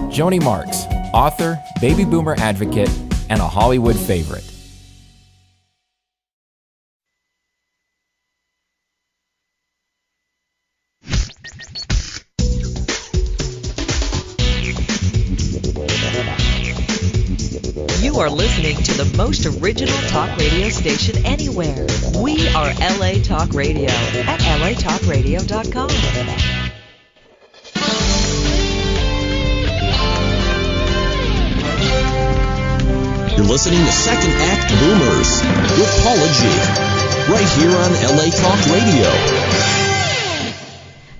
Joanie Marx, author, baby boomer advocate, and a Hollywood favorite. You are listening to the most original talk radio station anywhere. We are LA Talk Radio at latalkradio.com. You're listening to Second Act Boomers with Paula G. Right here on LA Talk Radio.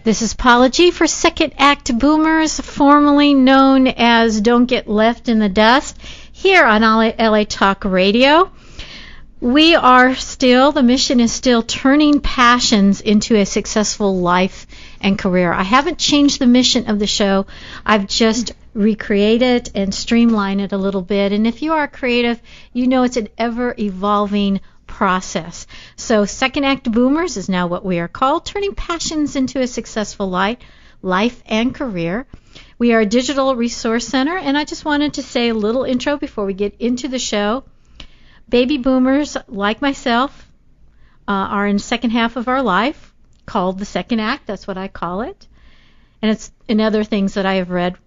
This is Paula G for Second Act Boomers, formerly known as Don't Get Left in the Dust, here on LA Talk Radio. We are still, the mission is still turning passions into a successful life and career. I haven't changed the mission of the show. I've just recreated and streamlined it a little bit. And if you are creative, you know it's an ever-evolving process. So Second Act Boomers is now what we are called, turning passions into a successful life and career. We are a digital resource center, and I just wanted to say a little intro before we get into the show. Baby boomers, like myself, are in the second half of our life, called the second act. That's what I call it. And it's in other things that I have read.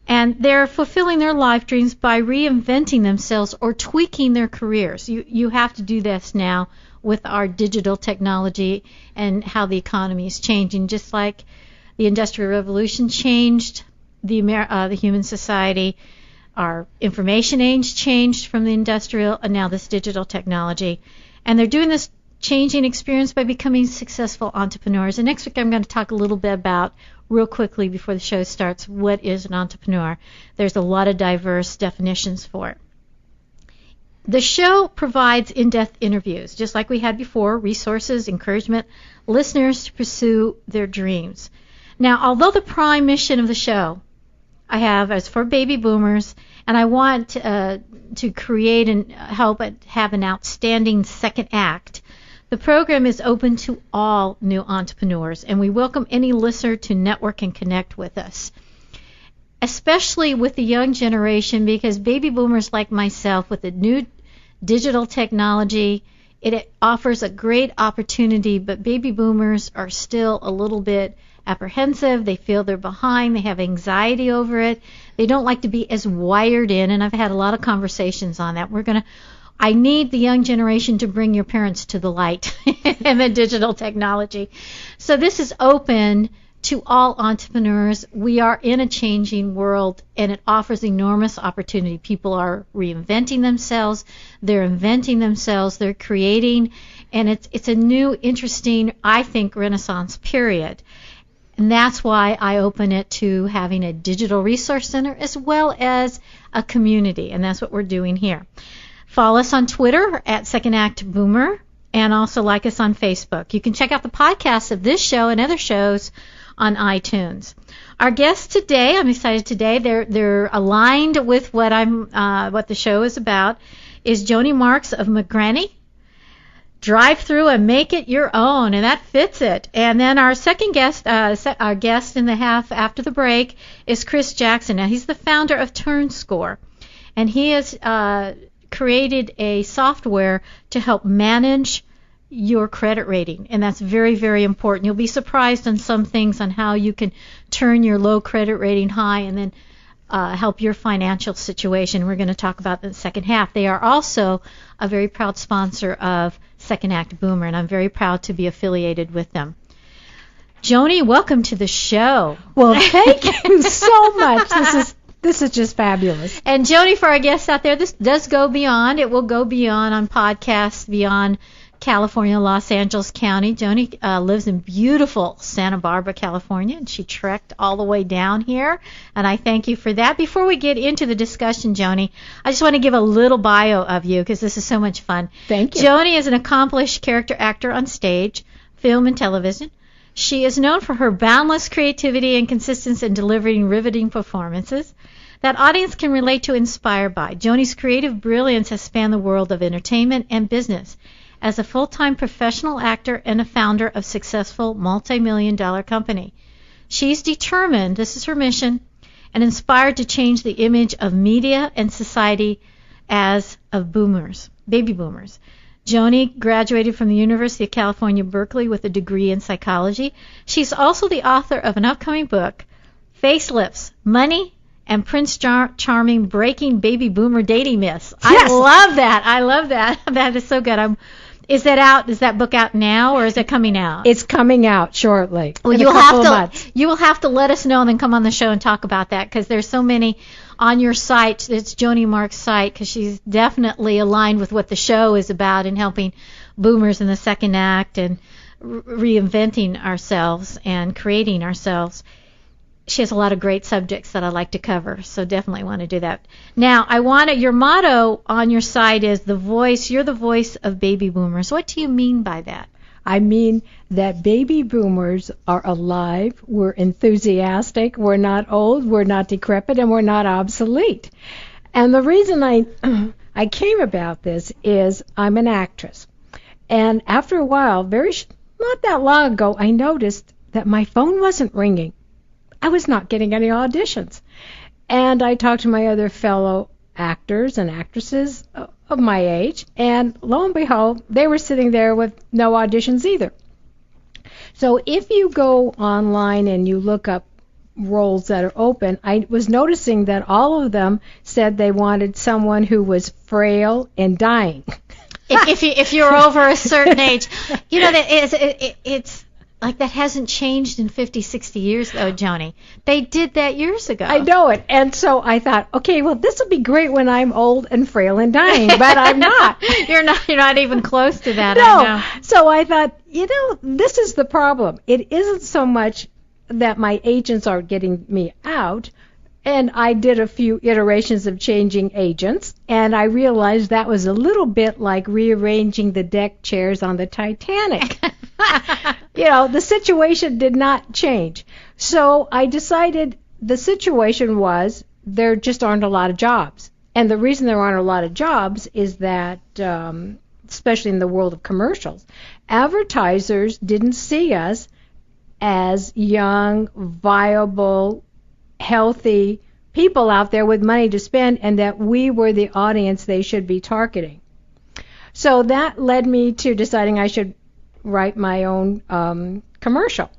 And they're fulfilling their life dreams by reinventing themselves or tweaking their careers. You have to do this now with our digital technology and how the economy is changing. Just like the Industrial Revolution changed the human society, our information age changed from the industrial, and now this digital technology. And they're doing this changing experience by becoming successful entrepreneurs. And next week I'm going to talk a little bit about, real quickly before the show starts, what is an entrepreneur. There's a lot of diverse definitions for it. The show provides in-depth interviews, just like we had before, resources, encouragement, listeners to pursue their dreams. Now, although the prime mission of the show I have is for baby boomers, and I want to create and help it have an outstanding second act, the program is open to all new entrepreneurs, and we welcome any listener to network and connect with us, especially with the young generation, because baby boomers like myself, with the new digital technology, it offers a great opportunity, but baby boomers are still a little bit apprehensive. They feel they're behind. They have anxiety over it. They don't like to be as wired in, and I've had a lot of conversations on that. I need the young generation to bring your parents to the light and the digital technology. So this is open to all entrepreneurs. We are in a changing world, and it offers enormous opportunity. People are reinventing themselves. They're inventing themselves. They're creating, and it's a new, interesting, I think, Renaissance period. And that's why I open it to having a digital resource center as well as a community, and that's what we're doing here. Follow us on Twitter at Second Act Boomer, and also like us on Facebook. You can check out the podcasts of this show and other shows on iTunes. Our guests today, I'm excited today, they're aligned with what the show is about, is Joanie Marx of McGranny. Drive through and make it your own, and that fits it. And then our second guest, our guest in the half after the break, is Chris Jackson. Now, he's the founder of TurnScore, and he has created a software to help manage your credit rating, and that's very, very important. You'll be surprised on some things on how you can turn your low credit rating high and then help your financial situation. We're going to talk about that in the second half. They are also a very proud sponsor of Second Act Boomer, and I'm very proud to be affiliated with them. Joanie, welcome to the show. Well, thank you so much. This is just fabulous. And Joanie, for our guests out there, this does go beyond. It will go beyond on podcasts beyond California, Los Angeles County. Joanie lives in beautiful Santa Barbara, California, and she trekked all the way down here, and I thank you for that. Before we get into the discussion, Joanie, I just want to give a little bio of you because this is so much fun. Thank you. Joanie is an accomplished character actor on stage, film, and television. She is known for her boundless creativity and consistency in delivering riveting performances that audience can relate to and inspire by. Joanie's creative brilliance has spanned the world of entertainment and business. As a full-time professional actor and a founder of successful multi-million-dollar company, she's determined, this is her mission, and inspired to change the image of media and society as of boomers, baby boomers. Joanie graduated from the University of California, Berkeley with a degree in psychology. She's also the author of an upcoming book, Facelifts, Money, and Prince Charming, Breaking Baby Boomer Dating Myths. Yes. I love that. I love that. That is so good. Is that out? Is that book out now, or is it coming out? It's coming out shortly. Well, in you'll a couple have of to months. you will have to let us know and then come on the show and talk about that, because there's so many on your site. It's Joanie Marx' site, because she's definitely aligned with what the show is about in helping boomers in the second act and reinventing ourselves and creating ourselves. She has a lot of great subjects that I like to cover, so definitely want to do that. Now, your motto on your site is you're the voice of baby boomers. What do you mean by that? I mean that baby boomers are alive, we're enthusiastic, we're not old, we're not decrepit, and we're not obsolete. And the reason I came about this is I'm an actress. And after a while, not that long ago, I noticed that my phone wasn't ringing. I was not getting any auditions. And I talked to my other fellow actors and actresses of my age, and lo and behold, they were sitting there with no auditions either. So if you go online and you look up roles that are open, I was noticing that all of them said they wanted someone who was frail and dying. If you're over a certain age, it's like that hasn't changed in 50, 60 years, though, Joanie. They did that years ago. I know it. And so I thought, okay, well, this will be great when I'm old and frail and dying, but I'm not. You're not even close to that. No. I know. So I thought, this is the problem. It isn't so much that my agents are getting me out, and I did a few iterations of changing agents, and I realized that was a little bit like rearranging the deck chairs on the Titanic. The situation did not change. So I decided the situation was there just aren't a lot of jobs. And the reason there aren't a lot of jobs is that, especially in the world of commercials, advertisers didn't see us as young, viable, healthy people out there with money to spend, and that we were the audience they should be targeting. So that led me to deciding I should write my own commercial.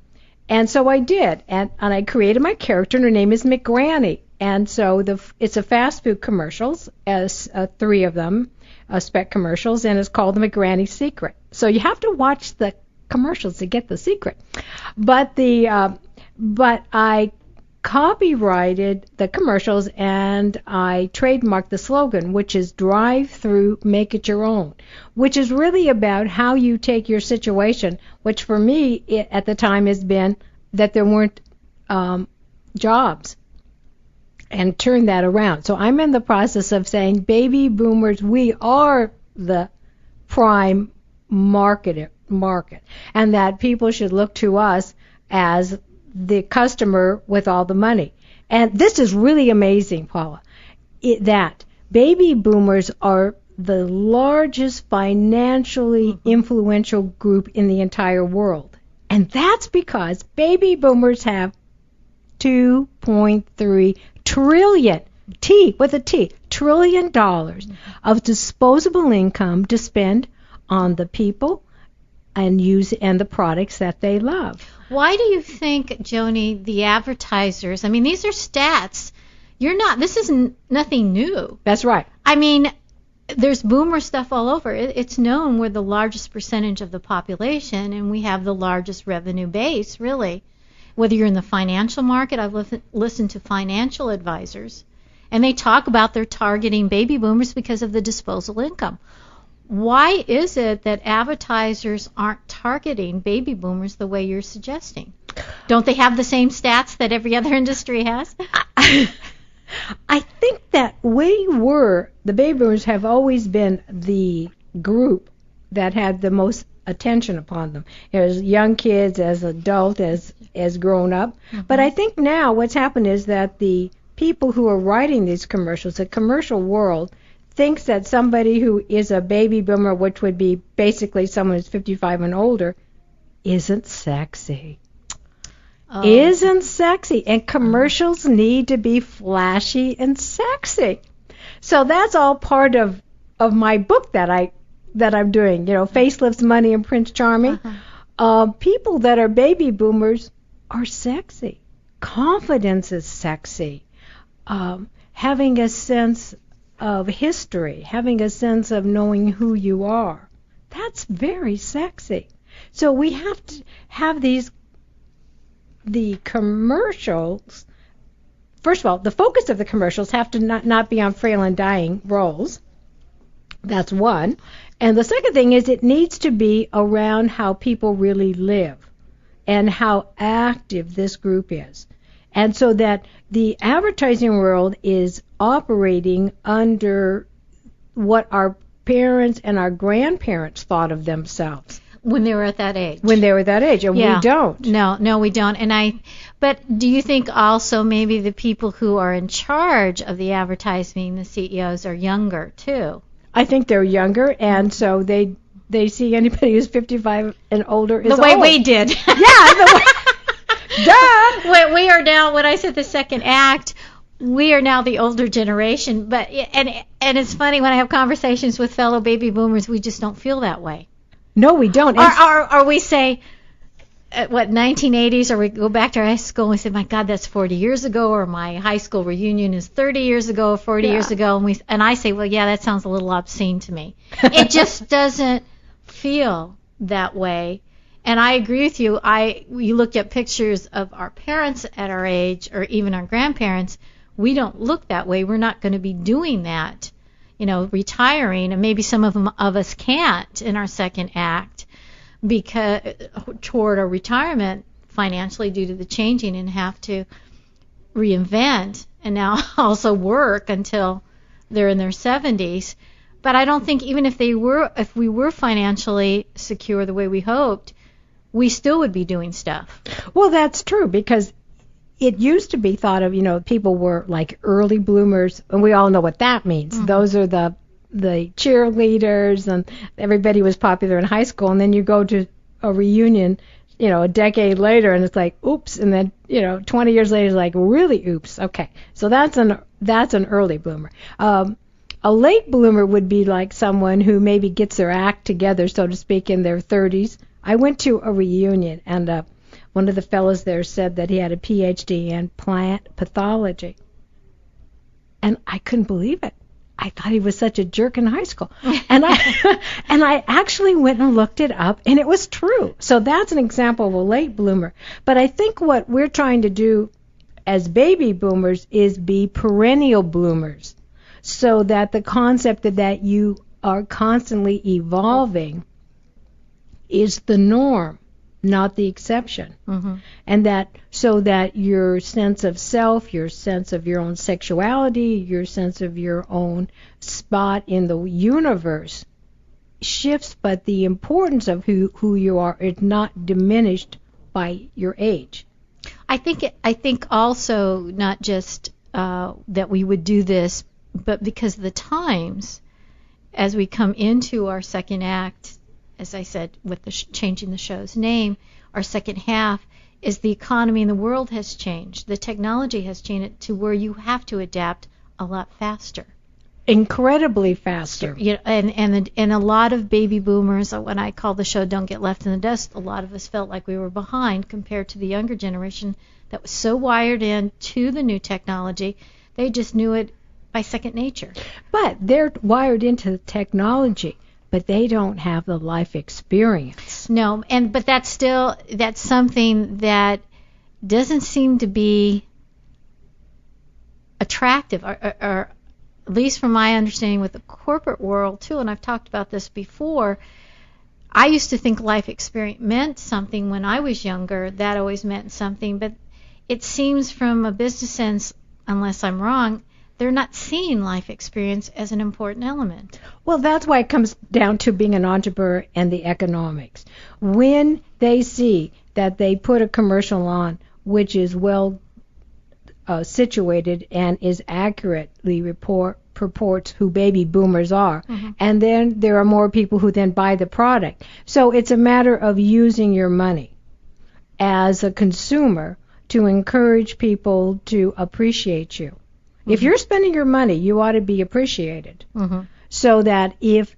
And so I did, and I created my character, and her name is McGranny. And so it's a fast food commercials, as 3 of them, spec commercials, and it's called the McGranny Secret. So you have to watch the commercials to get the secret. But I copyrighted the commercials, and I trademarked the slogan, which is drive through, make it your own, which is really about how you take your situation, which for me at the time has been that there weren't jobs, and turn that around. So I'm in the process of saying, baby boomers, we are the prime market, and that people should look to us as the customer with all the money. And this is really amazing, Paula, that baby boomers are the largest financially influential group in the entire world. And that's because baby boomers have $2.3 trillion, T with a T, trillion dollars of disposable income to spend on the people and the products that they love. Why do you think, Joanie, the advertisers, these are stats. This is nothing new. That's right. There's boomer stuff all over. It's known we're the largest percentage of the population, and we have the largest revenue base, really. Whether you're in the financial market, I've listened to financial advisors, and they talk about they're targeting baby boomers because of the disposable income. Why is it that advertisers aren't targeting baby boomers the way you're suggesting? Don't they have the same stats that every other industry has? I think that the baby boomers have always been the group that had the most attention upon them, as young kids, as adult, as grown up. Mm-hmm. But I think now what's happened is that the people who are writing these commercials, the commercial world, thinks that somebody who is a baby boomer, which would be basically someone who's 55 and older, isn't sexy. isn't sexy, and commercials need to be flashy and sexy. So that's all part of my book that I'm doing. Facelifts, Money, and Prince Charming. People that are baby boomers are sexy. Confidence is sexy. Having a sense of history, having a sense of knowing who you are, that's very sexy. So we have to have the commercials. First of all, the focus of the commercials have to not be on frail and dying roles. That's one. And the second thing is it needs to be around how people really live and how active this group is. And so that the advertising world is operating under what our parents and our grandparents thought of themselves. When they were at that age. When they were that age, and we don't. No, we don't. But do you think also maybe the people who are in charge of the advertising, the CEOs, are younger too? I think they're younger, and so they see anybody who's 55 and older is the way old. we did. Yeah. Duh. We are now. When I said the second act, we are now the older generation. But and it's funny when I have conversations with fellow baby boomers, we just don't feel that way. No, we don't. Or we say, 1980s, or we go back to our high school and we say, my God, that's 40 years ago, or my high school reunion is 30 years ago, 40 years ago, and I say, well, yeah, that sounds a little obscene to me. It just doesn't feel that way. And I agree with you. You look at pictures of our parents at our age, or even our grandparents, we don't look that way. We're not going to be doing that. Retiring, and maybe some of us can't in our second act because toward a retirement financially due to the changing, and have to reinvent and now also work until they're in their 70s. But I don't think even if we were financially secure the way we hoped, we still would be doing stuff. Well, that's true, because it used to be thought of, people were like early bloomers, and we all know what that means. Mm-hmm. Those are the cheerleaders, and everybody was popular in high school, and then you go to a reunion, a decade later, and it's like, oops, and then, 20 years later, it's like, really, oops. Okay, so that's an early bloomer. A late bloomer would be like someone who maybe gets their act together, so to speak, in their 30s. I went to a reunion, and one of the fellows there said that he had a PhD in plant pathology. And I couldn't believe it. I thought he was such a jerk in high school. And I actually went and looked it up, and it was true. So that's an example of a late bloomer. But I think what we're trying to do as baby boomers is be perennial bloomers, so that the concept that you are constantly evolving is the norm, not the exception. Mm-hmm. And so that your sense of self, your sense of your own sexuality, your sense of your own spot in the universe shifts, but the importance of who you are is not diminished by your age. I think also not just that we would do this, but because of the times, as we come into our second act, as I said, with the changing the show's name, our second half is the economy in the world has changed. The technology has changed to where you have to adapt a lot faster. Incredibly faster. And a lot of baby boomers, when I call the show Don't Get Left in the Dust, a lot of us felt like we were behind compared to the younger generation that was so wired in to the new technology, they just knew it by second nature. But they're wired into the technology, but they don't have the life experience. No, but that's something that doesn't seem to be attractive, or at least from my understanding with the corporate world too, and I've talked about this before. I used to think life experience meant something when I was younger. That always meant something, but it seems from a business sense, unless I'm wrong, they're not seeing life experience as an important element. Well, that's why it comes down to being an entrepreneur and the economics. When they see that they put a commercial on which is well situated and is accurately purports who baby boomers are, mm-hmm. and then there are more people who then buy the product. So it's a matter of using your money as a consumer to encourage people to appreciate you. If you're spending your money, you ought to be appreciated. So that if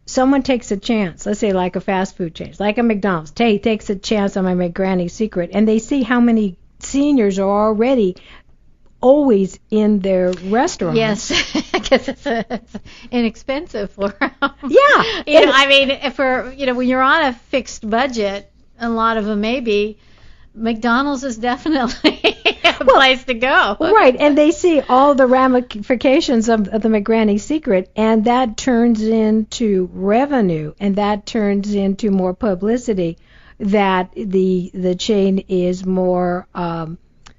someone takes a chance, let's say like a fast food chain, like a McDonald's, takes a chance on my Granny Secret, and they see how many seniors are already always in their restaurants. Yes, because it's inexpensive for them. Yeah. I mean, for when you're on a fixed budget, a lot of them maybe, McDonald's is definitely a place to go. Right, and they see all the ramifications of the McGranny Secret, and that turns into revenue, and that turns into more publicity, that the chain is more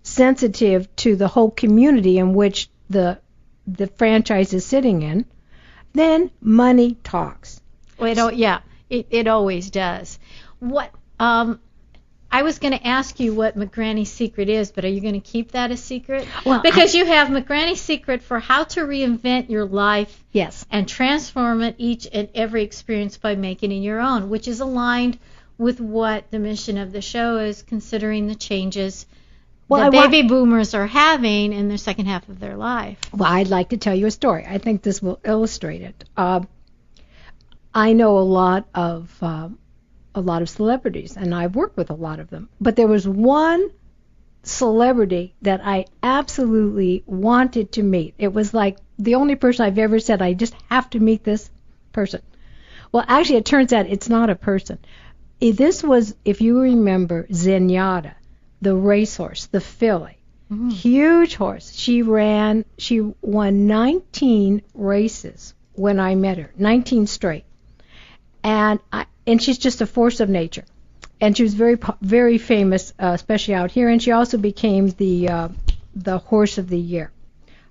sensitive to the whole community in which the franchise is sitting in. Then money talks. Well, it always does. What I was going to ask you what McGranny's Secret is, but are you going to keep that a secret? Well, because you have McGranny's Secret for how to reinvent your life, yes, and transform it each and every experience by making it your own, which is aligned with what the mission of the show is, considering the changes that baby boomers are having in the second half of their life. Well, I'd like to tell you a story. I think this will illustrate it. I know a lot of celebrities, and I've worked with a lot of them. But there was one celebrity that I absolutely wanted to meet. It was like the only person I've ever said, I just have to meet this person. Well, actually, it turns out it's not a person. This was, if you remember, Zenyatta, the racehorse, the filly. Mm-hmm. Huge horse. She won 19 races when I met her, 19 straight. And she's just a force of nature. And she was very, very famous, especially out here. And she also became the horse of the year.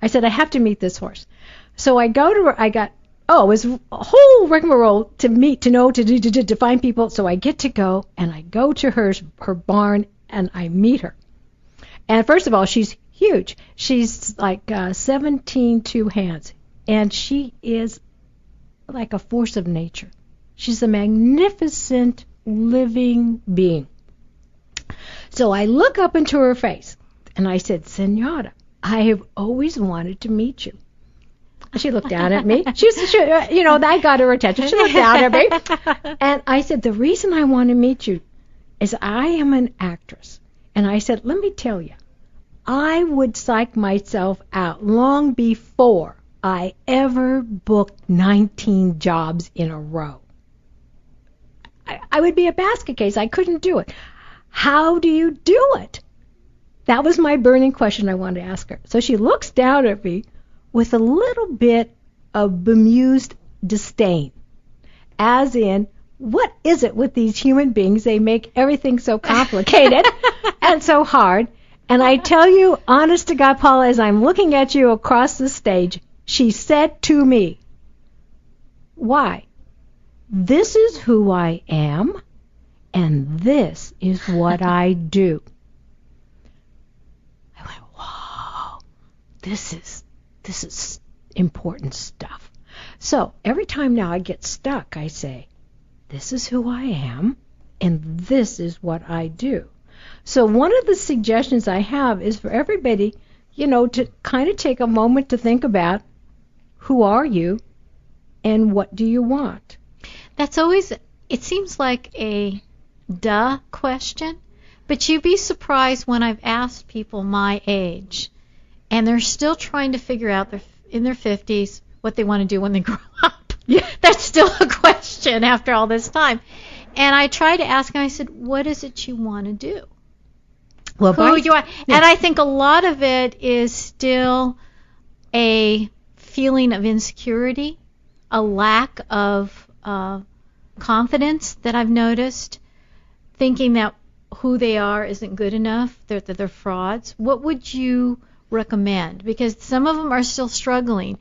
I said, I have to meet this horse. So I go to her. It was a whole rigmarole to find people. So I get to go, and I go to her barn, and I meet her. And first of all, she's huge. She's like 17 two hands. And she is like a force of nature. She's a magnificent living being. So I look up into her face, and I said, Zenyatta, I have always wanted to meet you. She looked down at me. That got her attention. She looked down at me. And I said, the reason I want to meet you is I am an actress. And I said, let me tell you, I would psych myself out long before I ever booked 19 jobs in a row. I would be a basket case. I couldn't do it. How do you do it? That was my burning question I wanted to ask her. So she looks down at me with a little bit of bemused disdain, as in, what is it with these human beings? They make everything so complicated and so hard. And I tell you, honest to God, Paula, as I'm looking at you across the stage, she said to me, why? This is who I am, and this is what I do. I went, wow, this is important stuff. So every time now I get stuck, I say, this is who I am, and this is what I do. So one of the suggestions I have is for everybody, to kind of take a moment to think about, who are you, and what do you want? That's always, it seems like a duh question, but you'd be surprised when I've asked people my age, and they're still trying to figure out, in their 50s, what they want to do when they grow up. Yeah. That's still a question after all this time. And I tried to ask, and I said, what is it you want to do? Well, who you are? Yeah. And I think a lot of it is still a feeling of insecurity, a lack of confidence that I've noticed, thinking that who they are isn't good enough, that they're frauds. What would you recommend? Because some of them are still struggling.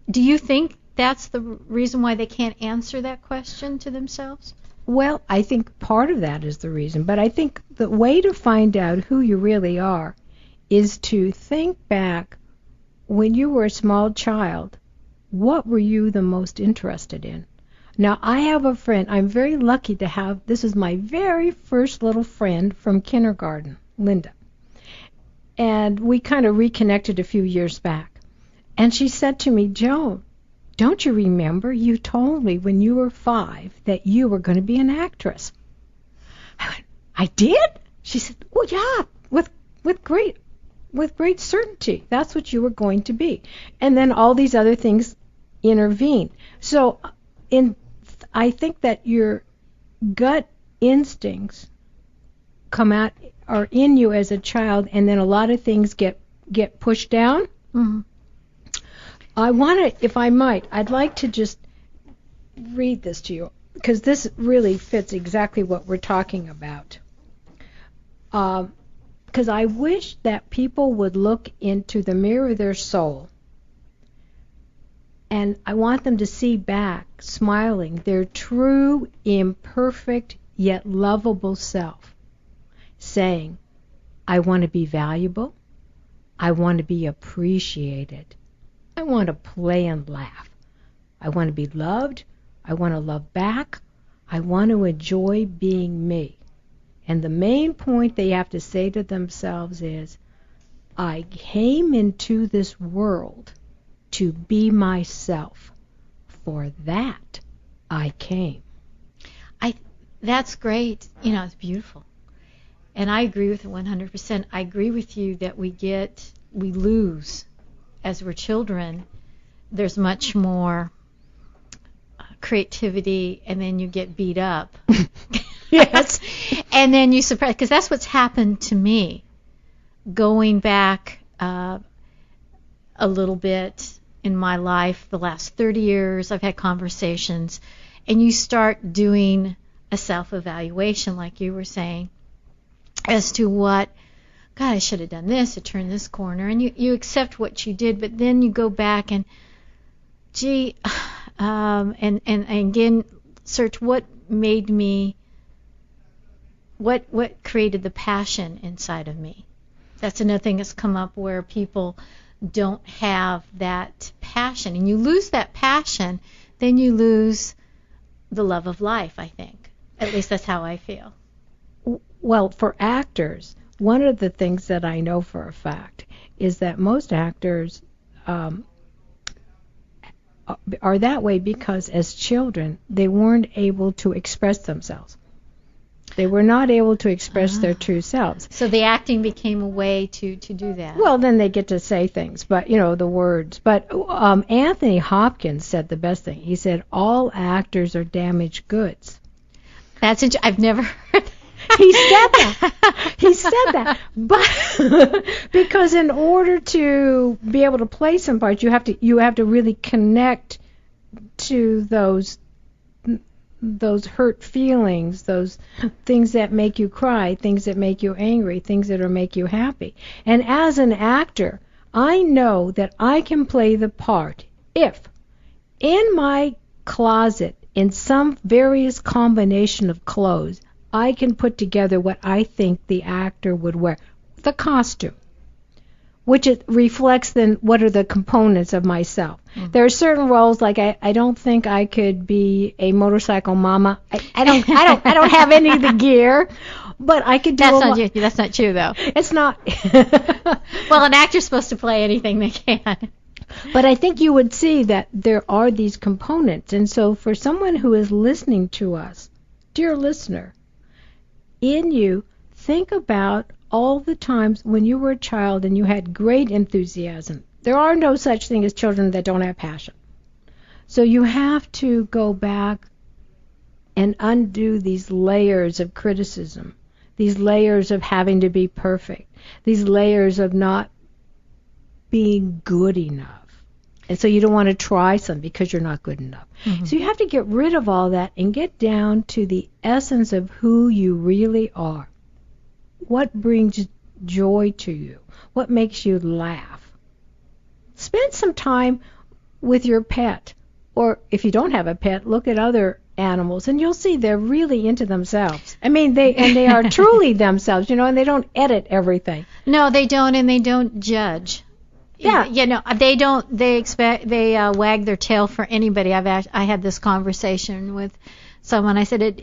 Do you think that's the reason why they can't answer that question to themselves? Well, I think part of that is the reason, but I think the way to find out who you really are is to think back when you were a small child. What were you the most interested in? Now, I have a friend. I'm very lucky to have, this is my very first little friend from kindergarten, Linda. and we kind of reconnected a few years back. And she said to me, Joan, don't you remember you told me when you were 5 that you were going to be an actress? I went, I did? She said, well, yeah, with great certainty. That's what you were going to be. And then all these other things intervened. So I think that your gut instincts come out, are in you as a child, and then a lot of things get pushed down. Mm-hmm. I want to, if I might, I'd like to just read this to you, because this really fits exactly what we're talking about. Because I wish that people would look into the mirror of their soul, and I want them to see back, smiling, their true, imperfect, yet lovable self, saying, I want to be valuable, I want to be appreciated, I want to play and laugh, I want to be loved, I want to love back, I want to enjoy being me. And the main point they have to say to themselves is, I came into this world to be myself. For that, I came. That's great. It's beautiful. And I agree with it 100%. I agree with you that we lose as we're children. There's much more creativity, and then you get beat up. Yes. And then you suppress, because that's what's happened to me. Going back a little bit in my life, the last 30 years, I've had conversations, and you start doing a self-evaluation, like you were saying, as to what, God, I should have done this, to turn this corner, and you accept what you did, but then you go back and, and again, search what made me, what created the passion inside of me. That's another thing that's come up, where people don't have that passion, and you lose that passion, then you lose the love of life, I think. At least that's how I feel. Well, for actors, one of the things that I know for a fact is that most actors are that way because as children they weren't able to express themselves. They were not able to express their true selves. So the acting became a way to do that. Well, then they get to say things, but, the words. But Anthony Hopkins said the best thing. He said, all actors are damaged goods. That's I've never heard that. He said that. But because in order to be able to play some parts, you have to really connect to those hurt feelings, those things that make you cry, things that make you angry, things that make you happy. And as an actor, I know that I can play the part if in my closet, in some various combination of clothes, I can put together what I think the actor would wear, the costume, which it reflects then what are the components of myself. Mm-hmm. There are certain roles, like I don't think I could be a motorcycle mama. I don't have any of the gear, but I could do. That's not you though. It's not. Well, an actor's supposed to play anything they can. But I think you would see that there are these components, and so for someone who is listening to us, dear listener, in you, think about all the times when you were a child and you had great enthusiasm. There are no such thing as children that don't have passion. So you have to go back and undo these layers of criticism, these layers of having to be perfect, these layers of not being good enough. And so you don't want to try some because you're not good enough. Mm-hmm. So you have to get rid of all that and get down to the essence of who you really are. What brings joy to you? What makes you laugh? Spend some time with your pet. Or if you don't have a pet, look at other animals and you'll see they're really into themselves. I mean, they are truly themselves, and they don't edit everything. No, they don't, and they don't judge. Yeah. They don't. They wag their tail for anybody. I had this conversation with someone. I said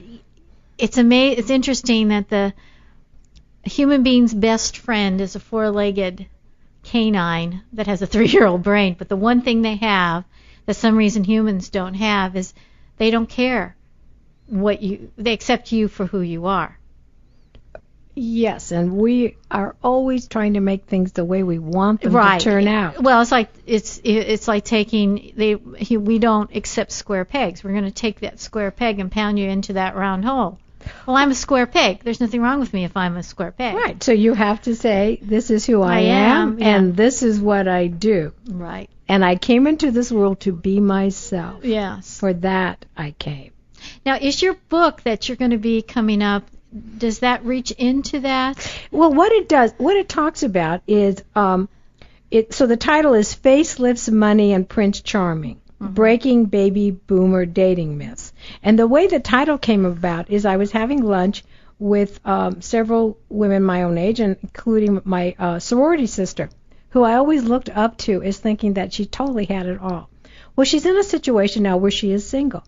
it's interesting that A human being's best friend is a four-legged canine that has a 3-year-old brain, but the one thing they have that some reason humans don't have is they don't care they accept you for who you are. Yes, and we are always trying to make things the way we want them Right. to turn out. Well, it's like we don't accept square pegs. We're going to take that square peg and pound you into that round hole. Well, I'm a square peg. There's nothing wrong with me if I'm a square peg. Right, so you have to say, this is who I am, yeah. and this is what I do. Right. And I came into this world to be myself. Yes. For that I came. Now, is your book that you're going to be coming up, does that reach into that? Well, what it talks about is, so the title is Facelifts, Money, and Prince Charming, Breaking Baby Boomer Dating Myths. And the way the title came about is I was having lunch with several women my own age, including my sorority sister, who I always looked up to as thinking that she totally had it all. Well, she's in a situation now where she is single.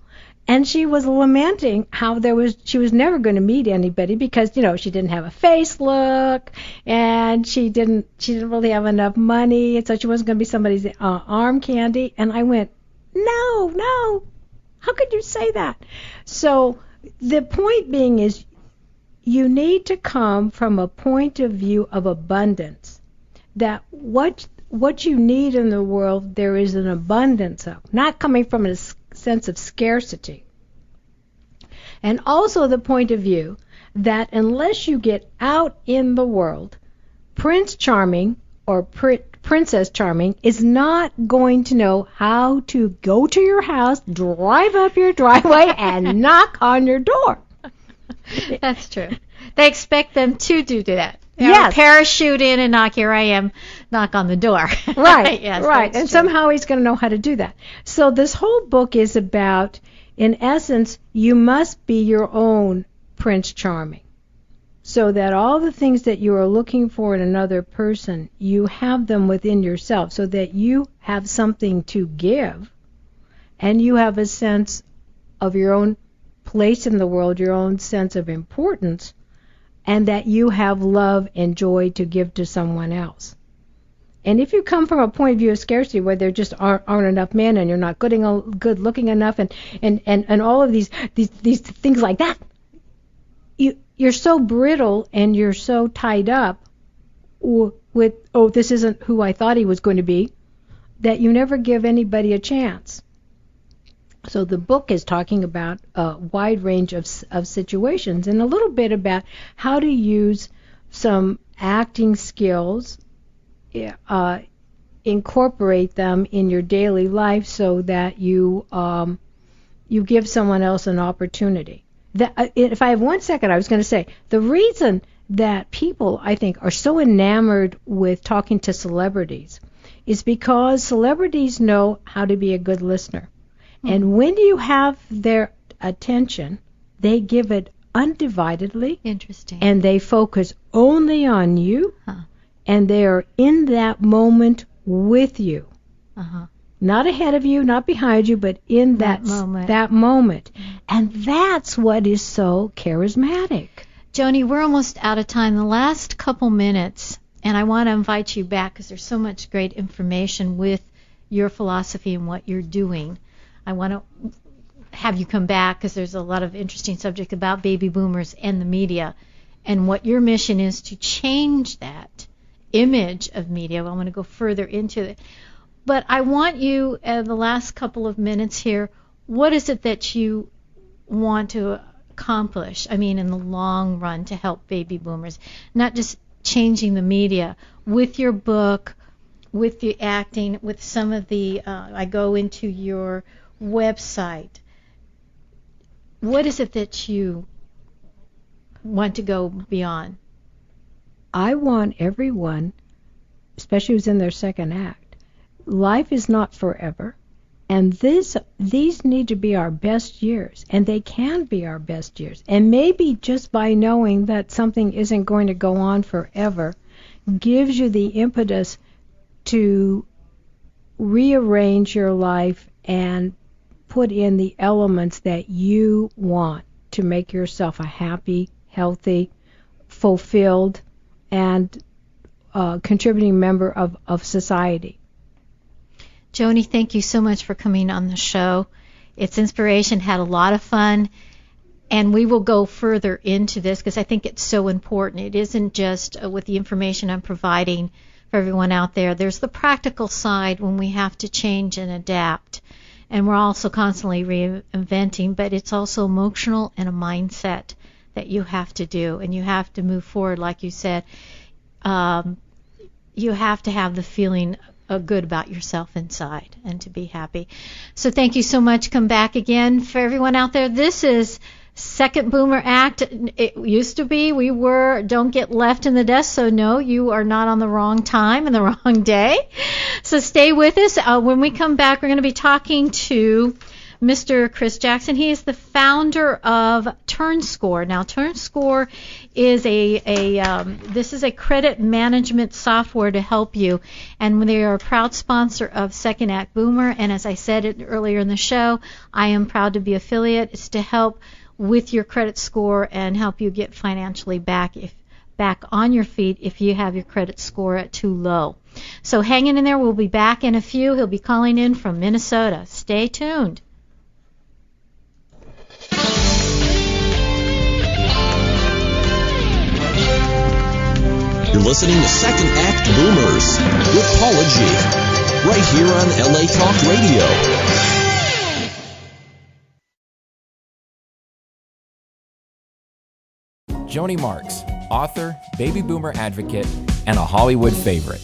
And she was lamenting how she was never going to meet anybody because, she didn't have a face look and she didn't really have enough money, and so she wasn't going to be somebody's arm candy. And I went, no, how could you say that? So the point being is you need to come from a point of view of abundance, that what you need in the world there is an abundance of, not coming from a sense of scarcity. And also the point of view that unless you get out in the world, Prince Charming or Princess Charming is not going to know how to go to your house, drive up your driveway, and knock on your door. That's true. They expect them to do that. Yes. Parachute in and knock, here I am, knock on the door. Right, yes, right. And true. somehow he's going to know how to do that. So this whole book is about, in essence, you must be your own Prince Charming, so that all the things that you are looking for in another person, you have them within yourself, so that you have something to give, and you have a sense of your own place in the world, your own sense of importance, and that you have love and joy to give to someone else. And if you come from a point of view of scarcity where there just aren't enough men and you're not good looking enough and all of these things like that, you're so brittle and you're so tied up with, this isn't who I thought he was going to be, that you never give anybody a chance. So the book is talking about a wide range of situations and a little bit about how to use some acting skills, incorporate them in your daily life so that you give someone else an opportunity. If I have 1 second, I was going to say, the reason that people, I think, are so enamored with talking to celebrities is because celebrities know how to be a good listener. And when you have their attention, they give it undividedly. Interesting. And they focus only on you, and they are in that moment with you. Not ahead of you, not behind you, but in that moment. And that's what is so charismatic. Joanie, we're almost out of time. The last couple minutes, and I want to invite you back because there's so much great information with your philosophy and what you're doing. I want to have you come back because there's a lot of interesting subject about baby boomers and the media and what your mission is to change that image of media. I want to go further into it. But I want you, the last couple of minutes here, what is it that you want to accomplish, in the long run, to help baby boomers? Not just changing the media. With your book, with the acting, with some of the, I go into your website. What is it that you want to go beyond? I want everyone, especially who's in their second act, life is not forever, and these need to be our best years, and they can be our best years. And maybe just by knowing that something isn't going to go on forever gives you the impetus to rearrange your life and put in the elements that you want to make yourself a happy, healthy, fulfilled, and contributing member of society. Joanie, thank you so much for coming on the show. It's inspiration, had a lot of fun, and we will go further into this because I think it's so important. It isn't just with the information I'm providing for everyone out there. There's the practical side when we have to change and adapt, and we're also constantly reinventing, but it's also emotional and a mindset that you have to do, and you have to move forward, like you said. You have to have the feeling good about yourself inside and to be happy. So thank you so much. Come back again. For everyone out there, this is Second Boomer Act. It used to be we were Don't Get Left in the Dust, so no, you are not on the wrong time and the wrong day. So stay with us. When we come back, we're going to be talking to Mr. Chris Jackson. He is the founder of TurnScore. Now, TurnScore is this is a credit management software to help you, and they are a proud sponsor of Second Act Boomer. And as I said earlier in the show, I am proud to be affiliate. It's to help with your credit score and help you get financially back on your feet if you have your credit score at too low. So hang in there. We'll be back in a few. He'll be calling in from Minnesota. Stay tuned. You're listening to Second Act Boomers with Paula G. Right here on LA Talk Radio. Joanie Marx, author, baby boomer advocate, and a Hollywood favorite.